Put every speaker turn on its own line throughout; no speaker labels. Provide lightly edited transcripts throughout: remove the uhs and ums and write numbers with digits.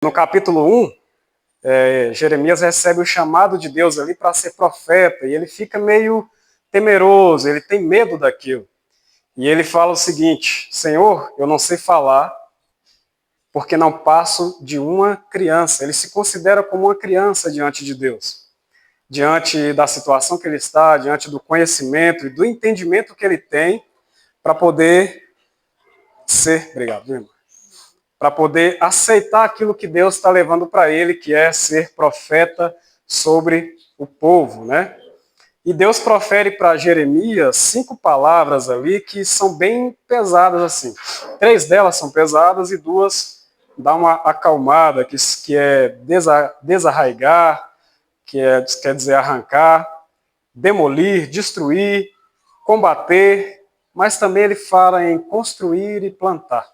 No capítulo 1, Jeremias recebe o chamado de Deus ali para ser profeta, e ele fica meio temeroso, ele tem medo daquilo. E ele fala o seguinte: Senhor, eu não sei falar, porque não passo de uma criança. Ele se considera como uma criança diante de Deus, diante da situação que ele está, diante do conhecimento e do entendimento que ele tem para poder ser, obrigado, irmão, para poder aceitar aquilo que Deus está levando para ele, que é ser profeta sobre o povo, né? E Deus profere para Jeremias 5 palavras ali que são bem pesadas assim. 3 delas são pesadas e 2 dá uma acalmada, que é desarraigar, quer dizer arrancar, demolir, destruir, combater, mas também ele fala em construir e plantar.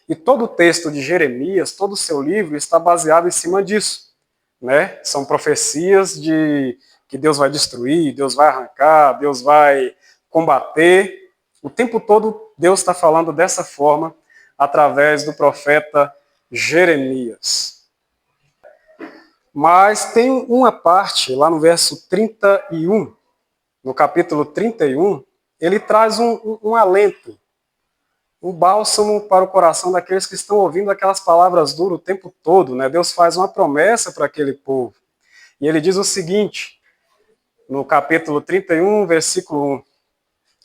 E todo o texto de Jeremias, todo o seu livro está baseado em cima disso, né? São profecias de que Deus vai destruir, Deus vai arrancar, Deus vai combater. O tempo todo Deus está falando dessa forma através do profeta Jeremias. Mas tem uma parte lá no verso 31, no capítulo 31, ele traz um alento, um bálsamo para o coração daqueles que estão ouvindo aquelas palavras duras o tempo todo, né? Deus faz uma promessa para aquele povo. E ele diz o seguinte, no capítulo 31, versículo 1.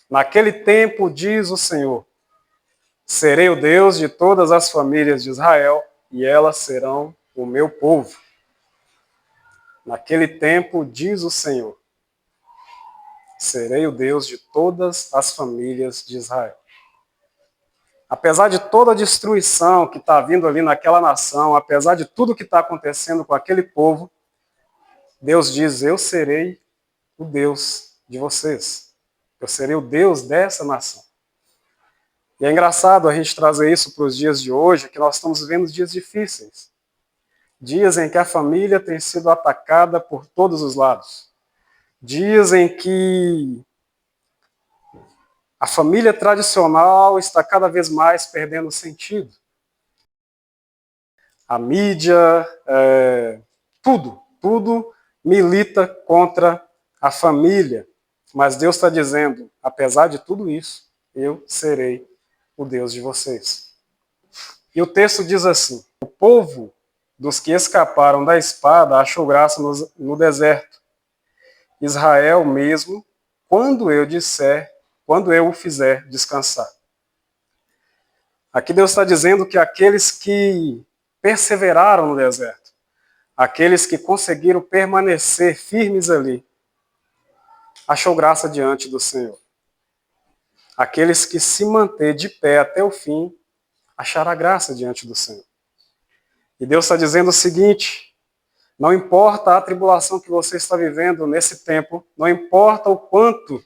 Naquele tempo, diz o Senhor, serei o Deus de todas as famílias de Israel, e elas serão o meu povo. Naquele tempo, diz o Senhor, serei o Deus de todas as famílias de Israel. Apesar de toda a destruição que está vindo ali naquela nação, apesar de tudo que está acontecendo com aquele povo, Deus diz, eu serei o Deus de vocês. Eu serei o Deus dessa nação. E é engraçado a gente trazer isso para os dias de hoje, que nós estamos vivendo dias difíceis. Dias em que a família tem sido atacada por todos os lados. Dias em que a família tradicional está cada vez mais perdendo sentido. A mídia, tudo milita contra a família. Mas Deus está dizendo, apesar de tudo isso, eu serei o Deus de vocês. E o texto diz assim, o povo dos que escaparam da espada achou graça no deserto. Israel mesmo, quando eu o fizer descansar. Aqui Deus está dizendo que aqueles que perseveraram no deserto, aqueles que conseguiram permanecer firmes ali, achou graça diante do Senhor. Aqueles que se manter de pé até o fim, achará graça diante do Senhor. E Deus está dizendo o seguinte, não importa a tribulação que você está vivendo nesse tempo, não importa o quanto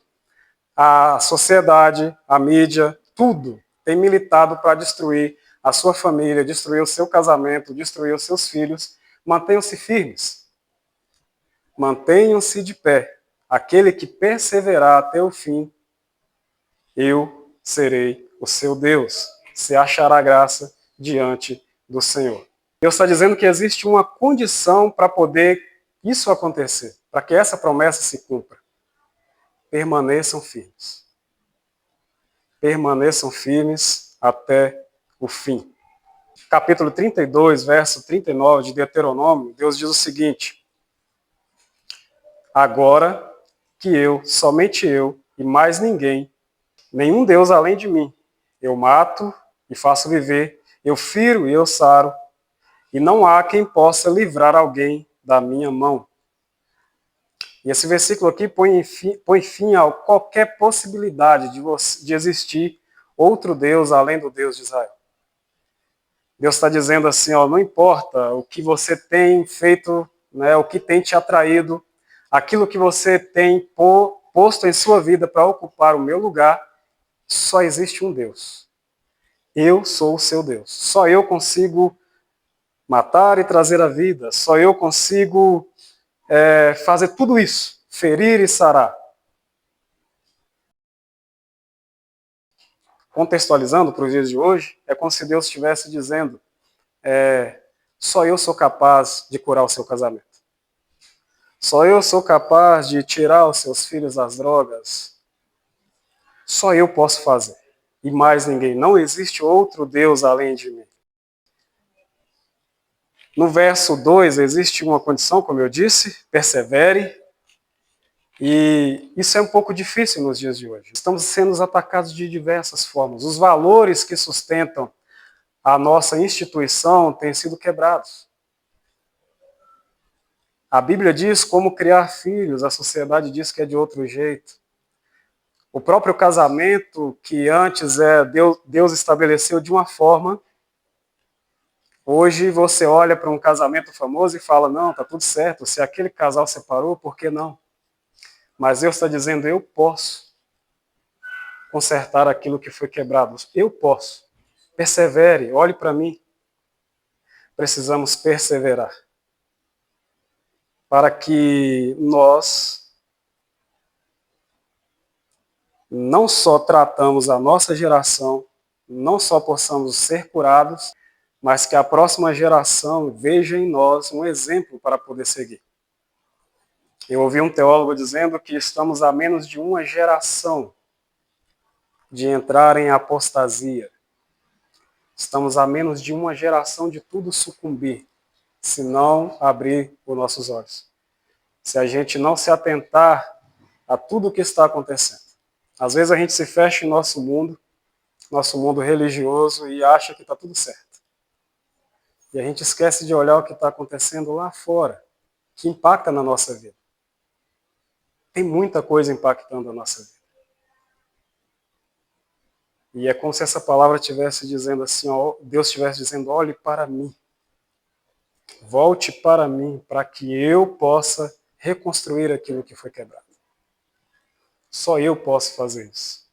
a sociedade, a mídia, tudo tem militado para destruir a sua família, destruir o seu casamento, destruir os seus filhos, mantenham-se firmes. Mantenham-se de pé. Aquele que perseverar até o fim, eu serei o seu Deus. Se achará graça diante do Senhor. Deus está dizendo que existe uma condição para poder isso acontecer, para que essa promessa se cumpra. Permaneçam firmes. Permaneçam firmes até o fim. Capítulo 32, verso 39 de Deuteronômio, Deus diz o seguinte, agora que eu, somente eu e mais ninguém, nenhum Deus além de mim, eu mato e faço viver, eu firo e eu saro, e não há quem possa livrar alguém da minha mão. E esse versículo aqui põe fim a qualquer possibilidade de existir outro Deus além do Deus de Israel. Deus está dizendo assim, ó, não importa o que você tem feito, né, o que tem te atraído, aquilo que você tem posto em sua vida para ocupar o meu lugar, só existe um Deus. Eu sou o seu Deus. Só eu consigo matar e trazer a vida. Só eu consigo fazer tudo isso, ferir e sarar. Contextualizando para os dias de hoje, é como se Deus estivesse dizendo, Só eu sou capaz de curar o seu casamento. Só eu sou capaz de tirar os seus filhos das drogas. Só eu posso fazer. E mais ninguém. Não existe outro Deus além de mim. No verso 2 existe uma condição, como eu disse, persevere. E isso é um pouco difícil nos dias de hoje. Estamos sendo atacados de diversas formas. Os valores que sustentam a nossa instituição têm sido quebrados. A Bíblia diz como criar filhos, a sociedade diz que é de outro jeito. O próprio casamento, que antes Deus estabeleceu de uma forma, hoje você olha para um casamento famoso e fala, não, está tudo certo, se aquele casal separou, por que não? Mas Deus está dizendo, eu posso consertar aquilo que foi quebrado. Eu posso. Persevere, olhe para mim. Precisamos perseverar para que nós não só tratamos a nossa geração, não só possamos ser curados, mas que a próxima geração veja em nós um exemplo para poder seguir. Eu ouvi um teólogo dizendo que estamos a menos de uma geração de entrar em apostasia. Estamos a menos de uma geração de tudo sucumbir, se não abrir os nossos olhos. Se a gente não se atentar a tudo o que está acontecendo. Às vezes a gente se fecha em nosso mundo religioso, e acha que está tudo certo. E a gente esquece de olhar o que está acontecendo lá fora, que impacta na nossa vida. Tem muita coisa impactando a nossa vida. E é como se essa palavra estivesse dizendo assim, ó, Deus estivesse dizendo, olhe para mim. Volte para mim, para que eu possa reconstruir aquilo que foi quebrado. Só eu posso fazer isso.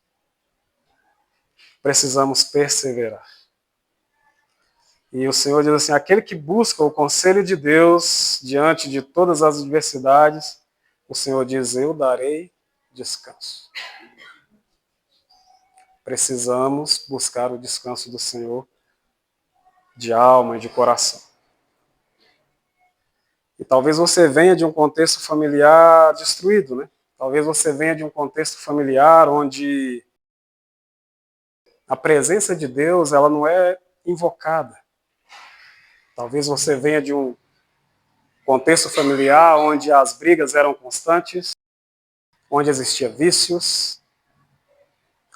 Precisamos perseverar. E o Senhor diz assim, aquele que busca o conselho de Deus diante de todas as adversidades, o Senhor diz, eu darei descanso. Precisamos buscar o descanso do Senhor de alma e de coração. E talvez você venha de um contexto familiar destruído, né? Talvez você venha de um contexto familiar onde a presença de Deus ela não é invocada. Talvez você venha de um contexto familiar onde as brigas eram constantes, onde existia vícios,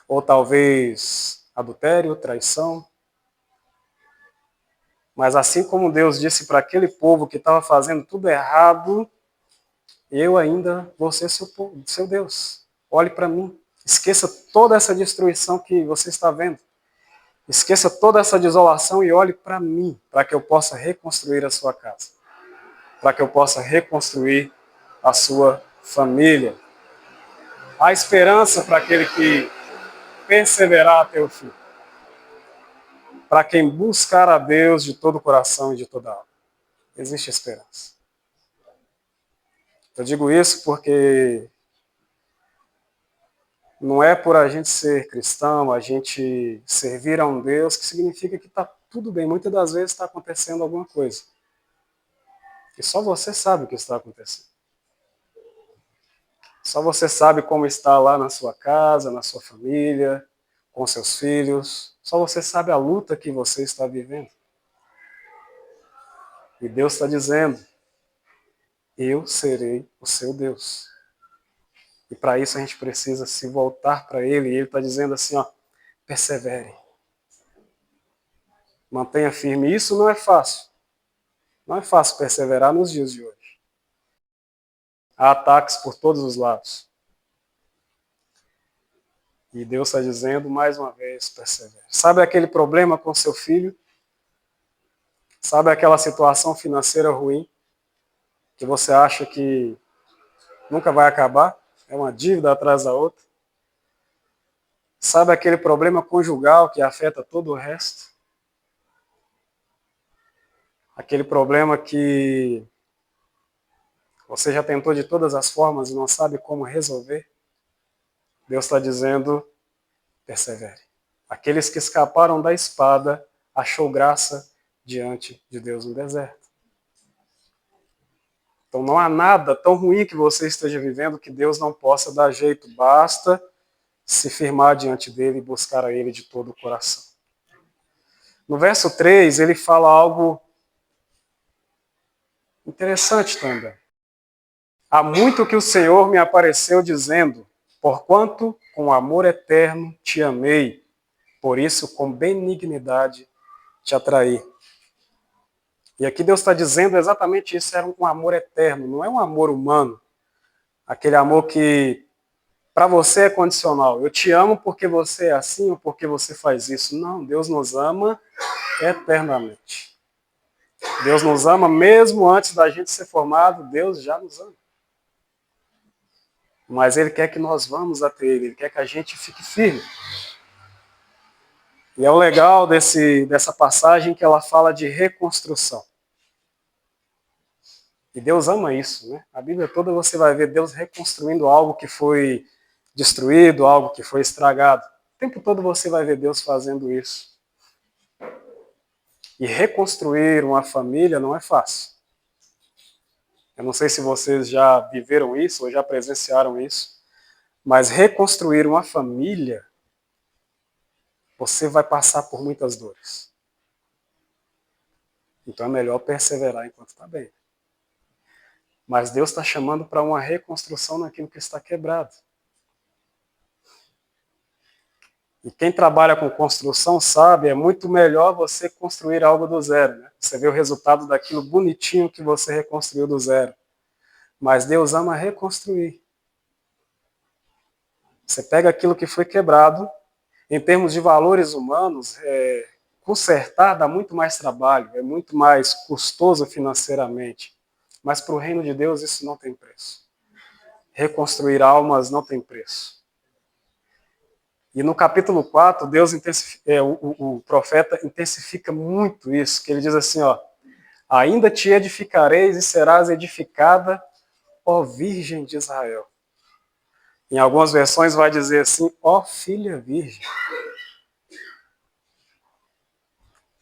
ou talvez adultério, traição. Mas assim como Deus disse para aquele povo que estava fazendo tudo errado, eu ainda vou ser seu Deus. Olhe para mim. Esqueça toda essa destruição que você está vendo. Esqueça toda essa desolação e olhe para mim, para que eu possa reconstruir a sua casa. Para que eu possa reconstruir a sua família. Há esperança para aquele que perseverar até o fim. Para quem buscar a Deus de todo o coração e de toda a alma. Existe esperança. Eu digo isso porque não é por a gente ser cristão, a gente servir a um Deus, que significa que está tudo bem. Muitas das vezes está acontecendo alguma coisa. E só você sabe o que está acontecendo. Só você sabe como está lá na sua casa, na sua família, com seus filhos. Só você sabe a luta que você está vivendo. E Deus está dizendo, eu serei o seu Deus. E para isso a gente precisa se voltar para Ele. E Ele está dizendo assim, ó, persevere. Mantenha firme. E isso não é fácil. Não é fácil perseverar nos dias de hoje. Há ataques por todos os lados. E Deus está dizendo, mais uma vez, persevere. Sabe aquele problema com seu filho? Sabe aquela situação financeira ruim? Que você acha que nunca vai acabar? É uma dívida atrás da outra? Sabe aquele problema conjugal que afeta todo o resto? Aquele problema que você já tentou de todas as formas e não sabe como resolver? Deus está dizendo, persevere. Aqueles que escaparam da espada achou graça diante de Deus no deserto. Então não há nada tão ruim que você esteja vivendo que Deus não possa dar jeito. Basta se firmar diante dele e buscar a ele de todo o coração. No verso 3, ele fala algo interessante também. Há muito que o Senhor me apareceu dizendo, porquanto com amor eterno te amei, por isso com benignidade te atraí. E aqui Deus está dizendo exatamente isso, era um amor eterno, não é um amor humano. Aquele amor que para você é condicional. Eu te amo porque você é assim ou porque você faz isso. Não, Deus nos ama eternamente. Deus nos ama mesmo antes da gente ser formado, Deus já nos ama. Mas Ele quer que nós vamos até Ele, Ele quer que a gente fique firme. E é o legal dessa passagem que ela fala de reconstrução. E Deus ama isso, né? A Bíblia toda você vai ver Deus reconstruindo algo que foi destruído, algo que foi estragado. O tempo todo você vai ver Deus fazendo isso. E reconstruir uma família não é fácil. Eu não sei se vocês já viveram isso ou já presenciaram isso, mas reconstruir uma família, você vai passar por muitas dores. Então é melhor perseverar enquanto está bem. Mas Deus está chamando para uma reconstrução naquilo que está quebrado. E quem trabalha com construção sabe, é muito melhor você construir algo do zero. Né? Você vê o resultado daquilo bonitinho que você reconstruiu do zero. Mas Deus ama reconstruir. Você pega aquilo que foi quebrado, em termos de valores humanos, consertar dá muito mais trabalho, é muito mais custoso financeiramente. Mas para o reino de Deus isso não tem preço. Reconstruir almas não tem preço. E no capítulo 4, o profeta intensifica muito isso, que ele diz assim, ó, ainda te edificareis e serás edificada, ó Virgem de Israel. Em algumas versões vai dizer assim, ó filha virgem.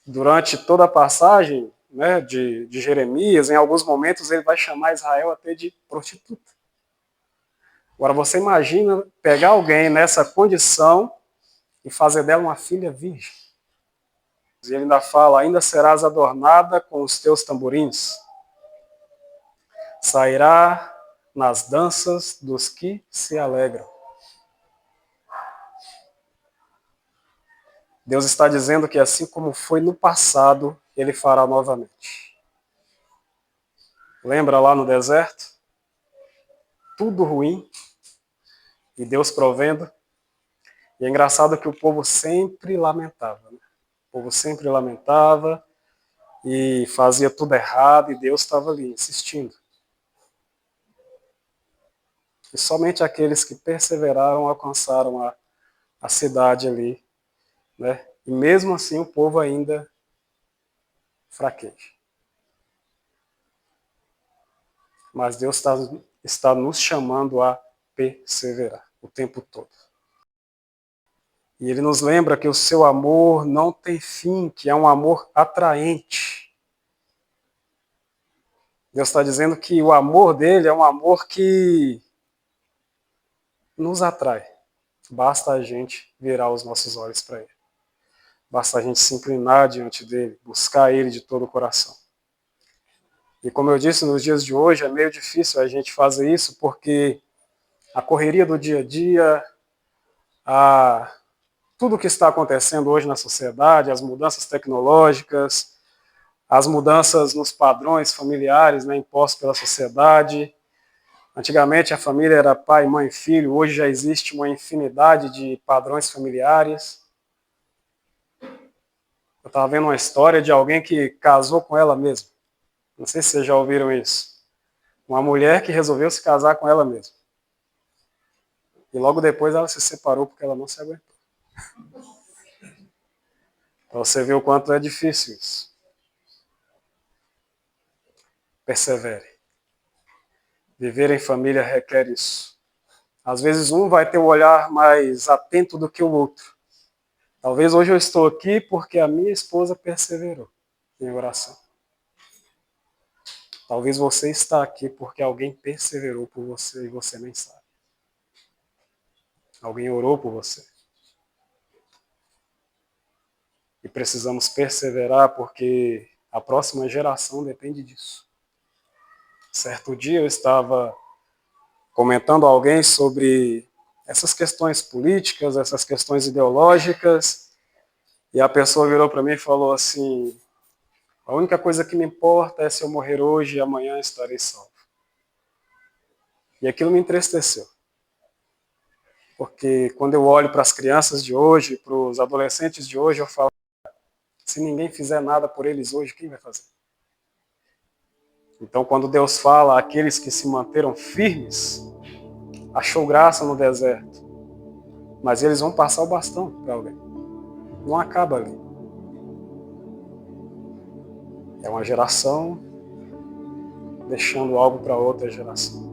Durante toda a passagem, né, de Jeremias, em alguns momentos ele vai chamar Israel até de prostituta. Agora você imagina pegar alguém nessa condição e fazer dela uma filha virgem. E ele ainda fala, ainda serás adornada com os teus tamborins. Sairá nas danças dos que se alegram. Deus está dizendo que assim como foi no passado, Ele fará novamente. Lembra lá no deserto? Tudo ruim, e Deus provendo. E é engraçado que o povo sempre lamentava. Né? O povo sempre lamentava e fazia tudo errado, e Deus estava ali, insistindo. E somente aqueles que perseveraram alcançaram a cidade ali. Né? E mesmo assim o povo ainda fraqueja. Mas Deus está nos chamando a perseverar o tempo todo. E Ele nos lembra que o seu amor não tem fim, que é um amor atraente. Deus está dizendo que o amor dele é um amor que nos atrai. Basta a gente virar os nossos olhos para Ele. Basta a gente se inclinar diante dele, buscar Ele de todo o coração. E como eu disse, nos dias de hoje é meio difícil a gente fazer isso, porque a correria do dia a dia, tudo o que está acontecendo hoje na sociedade, as mudanças tecnológicas, as mudanças nos padrões familiares, né, impostos pela sociedade. Antigamente a família era pai, mãe, filho, hoje já existe uma infinidade de padrões familiares. Eu estava vendo uma história de alguém que casou com ela mesma. Não sei se vocês já ouviram isso. Uma mulher que resolveu se casar com ela mesma. E logo depois ela se separou porque ela não se aguentou. Então você vê o quanto é difícil isso. Persevere. Viver em família requer isso. Às vezes um vai ter o olhar mais atento do que o outro. Talvez hoje eu estou aqui porque a minha esposa perseverou. em oração. Talvez você está aqui porque alguém perseverou por você e você nem sabe. Alguém orou por você. E precisamos perseverar porque a próxima geração depende disso. Certo dia eu estava comentando a alguém sobre essas questões políticas, essas questões ideológicas, e a pessoa virou para mim e falou assim: a única coisa que me importa é se eu morrer hoje e amanhã estarei salvo. E aquilo me entristeceu. Porque quando eu olho para as crianças de hoje, para os adolescentes de hoje, eu falo: se ninguém fizer nada por eles hoje, quem vai fazer? Então, quando Deus fala àqueles que se manteram firmes, achou graça no deserto, mas eles vão passar o bastão para alguém. Não acaba ali. É uma geração deixando algo para outra geração.